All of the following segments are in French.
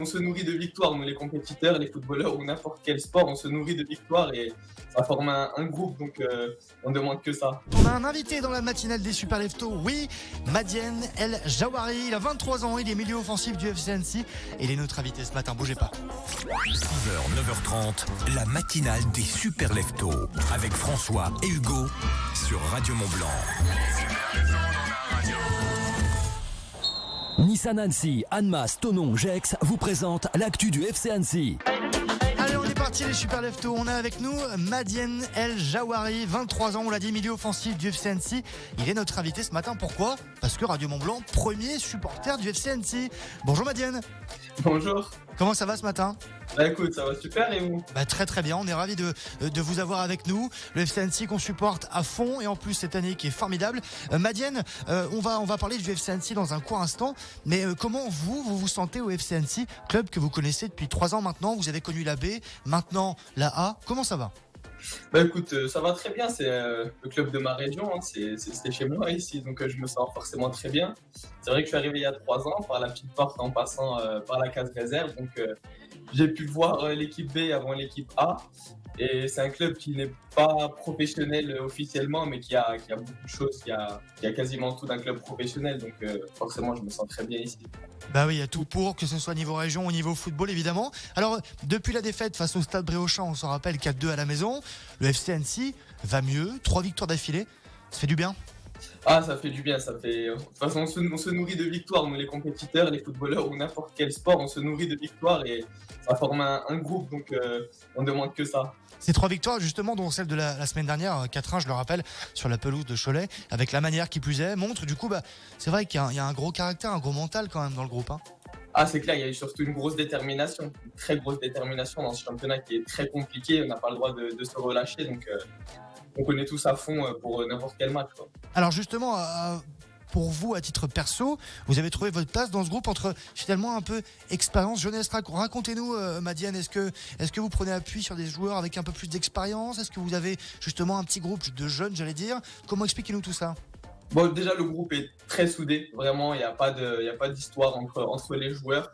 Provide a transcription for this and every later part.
On se nourrit de victoires, nous les compétiteurs, les footballeurs ou n'importe quel sport, on se nourrit de victoires et ça forme un groupe, donc on demande que ça. On a un invité dans la matinale des Super Leftos, oui, Madiane El Jawari, il a 23 ans, il est milieu offensif du FC Annecy et il est notre invité ce matin, bougez pas. 6h, 9h30, la matinale des Super Leftos avec François et Hugo sur Radio Mont-Blanc. Nissan Annecy, Annemasse, Thonon, Gex vous présente l'actu du FC Annecy. Allez, on est parti les Super Leftos, on a avec nous Madiane El Jawari, 23 ans, on l'a dit, milieu offensif du FC Annecy. Il est notre invité ce matin, pourquoi ? Parce que Radio Mont-Blanc, premier supporter du FC Annecy. Bonjour Madiane. Bonjour. Comment ça va ce matin ? Bah écoute, ça va super et vous ? Très très bien, on est ravis de vous avoir avec nous. Le FC Annecy qu'on supporte à fond et en plus cette année qui est formidable. Madiane, on va parler du FC Annecy dans un court instant, mais comment vous vous sentez au FC Annecy, club que vous connaissez depuis 3 ans maintenant, vous avez connu la B, maintenant la A, comment ça va ? Bah écoute, ça va très bien, c'est le club de ma région, hein, c'est chez moi ici, donc je me sens forcément très bien. C'est vrai que je suis arrivé il y a 3 ans par la petite porte en passant par la case réserve, donc j'ai pu voir l'équipe B avant l'équipe A. Et c'est un club qui n'est pas professionnel officiellement, mais qui a beaucoup de choses, qui a quasiment tout d'un club professionnel. Donc forcément, je me sens très bien ici. Bah oui, il y a tout pour, que ce soit niveau région ou niveau football évidemment. Alors, depuis la défaite face au Stade Bréauchamp, on s'en rappelle 4-2 à la maison, le FC Annecy va mieux, 3 victoires d'affilée, ça fait du bien ? Ah, ça fait du bien, ça fait... De toute façon, on se nourrit de victoires, nous les compétiteurs, les footballeurs ou n'importe quel sport, on se nourrit de victoires et ça forme un groupe, donc on demande que ça. Ces 3 victoires, justement, dont celle de la semaine dernière, 4-1, je le rappelle, sur la pelouse de Cholet, avec la manière qui plus est, montre du coup, c'est vrai qu'il y a un gros caractère, un gros mental quand même dans le groupe. Hein. Ah, c'est clair, il y a eu surtout une grosse détermination, une très grosse détermination dans ce championnat qui est très compliqué, on n'a pas le droit de se relâcher, donc on connaît tous à fond pour n'importe quel match, quoi. Alors justement, pour vous, à titre perso, vous avez trouvé votre place dans ce groupe entre finalement un peu expérience, jeunesse. Racontez-nous, Madiane, est-ce que vous prenez appui sur des joueurs avec un peu plus d'expérience ? Est-ce que vous avez justement un petit groupe de jeunes, j'allais dire ? Comment expliquez-nous tout ça ? Bon, déjà, le groupe est très soudé, vraiment, il n'y a pas d'histoire entre les joueurs.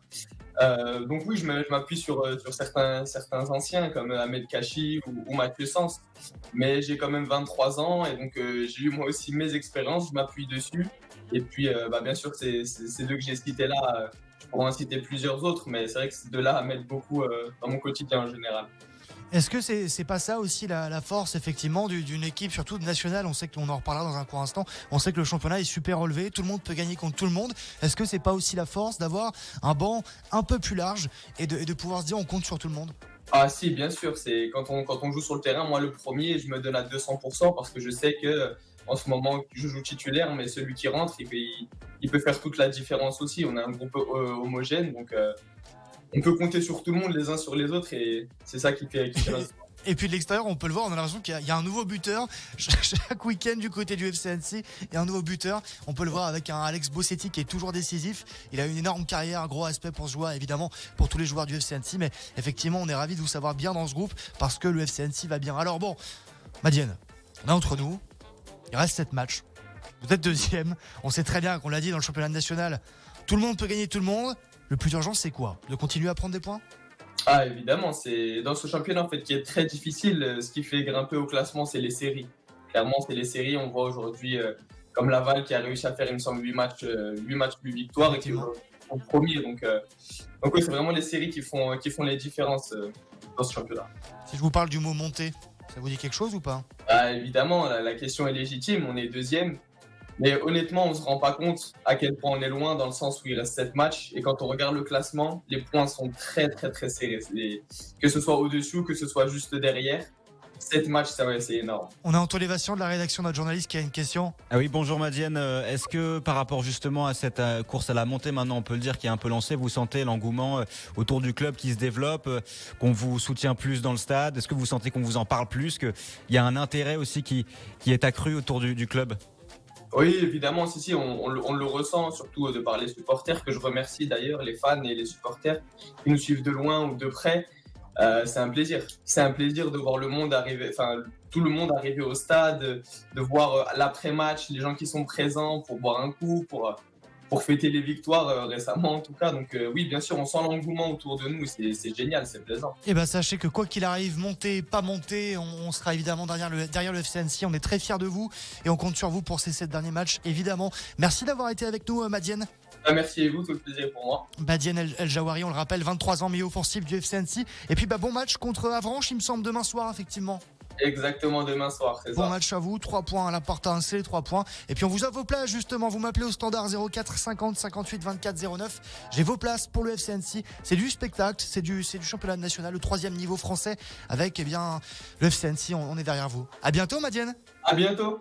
Donc oui, je m'appuie sur certains anciens comme Ahmed Kachi ou Mathieu Sens, mais j'ai quand même 23 ans et donc j'ai eu moi aussi mes expériences, je m'appuie dessus. Et puis bien sûr, ces deux que j'ai cités là, je pourrais en citer plusieurs autres, mais c'est vrai que ces deux-là m'aident beaucoup dans mon quotidien en général. Est-ce que c'est pas ça aussi la force effectivement d'une équipe, surtout nationale ? On sait qu'on en reparlera dans un court instant. On sait que le championnat est super relevé, tout le monde peut gagner contre tout le monde. Est-ce que c'est pas aussi la force d'avoir un banc un peu plus large et de pouvoir se dire on compte sur tout le monde ? Ah si, bien sûr, c'est quand on joue sur le terrain, moi le premier, je me donne à 200% parce que je sais que en ce moment je joue titulaire, mais celui qui rentre, il peut faire toute la différence aussi. On a un groupe homogène, donc on peut compter sur tout le monde, les uns sur les autres, et c'est ça qui fait la... Et puis de l'extérieur, on peut le voir, on a l'impression qu'il y a un nouveau buteur. Chaque week-end du côté du FC Annecy, il y a un nouveau buteur. On peut le voir avec un Alex Bossetti qui est toujours décisif. Il a une énorme carrière, un gros aspect pour ce joueur, évidemment, pour tous les joueurs du FC Annecy. Mais effectivement, on est ravis de vous savoir bien dans ce groupe parce que le FC Annecy va bien. Alors bon, Madiane, on est entre nous. Il reste 7 matchs. Vous êtes deuxième. On sait très bien qu'on l'a dit dans le championnat national. Tout le monde peut gagner tout le monde. Le plus urgent, c'est quoi ? De continuer à prendre des points ? Ah évidemment, c'est dans ce championnat en fait qui est très difficile, ce qui fait grimper au classement, c'est les séries. Clairement, c'est les séries. On voit aujourd'hui comme Laval qui a réussi à faire, il me semble, 8 matchs, 8 victoires et qui est au premier. Donc oui, c'est vraiment les séries qui font les différences dans ce championnat. Si je vous parle du mot monter, ça vous dit quelque chose ou pas ? Ah, évidemment, la question est légitime. On est deuxième. Mais honnêtement, on ne se rend pas compte à quel point on est loin dans le sens où il reste 7 matchs. Et quand on regarde le classement, les points sont très, très, très serrés. Que ce soit au-dessus, que ce soit juste derrière. 7 matchs, c'est énorme. On a Antoine Lévation de la rédaction, notre journaliste, qui a une question. Ah oui, bonjour Madiane. Est-ce que par rapport justement à cette course à la montée, maintenant on peut le dire, qui est un peu lancée, vous sentez l'engouement autour du club qui se développe, qu'on vous soutient plus dans le stade ? Est-ce que vous sentez qu'on vous en parle plus, qu'il y a un intérêt aussi qui est accru autour du club ? Oui, évidemment, si, on le ressent, surtout de par les supporters, que je remercie d'ailleurs, les fans et les supporters qui nous suivent de loin ou de près. C'est un plaisir. C'est un plaisir de voir le monde arriver, enfin, tout le monde arriver au stade, de voir l'après-match, les gens qui sont présents pour boire un coup, pour pour fêter les victoires récemment en tout cas. Donc oui, bien sûr, on sent l'engouement autour de nous, c'est génial, c'est plaisant. Et sachez que quoi qu'il arrive, monter, pas monter, on sera évidemment derrière le FC Annecy. On est très fiers de vous et on compte sur vous pour ces 7 derniers matchs, évidemment. Merci d'avoir été avec nous, Madiane. Merci à vous, tout le plaisir pour moi. Madiane El Jawari, on le rappelle, 23 ans, milieu offensif du FC Annecy. Et puis bon match contre Avranches, il me semble, demain soir, effectivement. Exactement, demain soir, c'est ça. Bon match à vous, 3 points à la porte à un C, 3 points. Et puis on vous a vos places justement, vous m'appelez au standard 04 50 58 24 09. J'ai vos places pour le FC Annecy. C'est du spectacle, c'est du championnat national, le 3e niveau français avec le FC Annecy, on est derrière vous. À bientôt Madiane. À bientôt.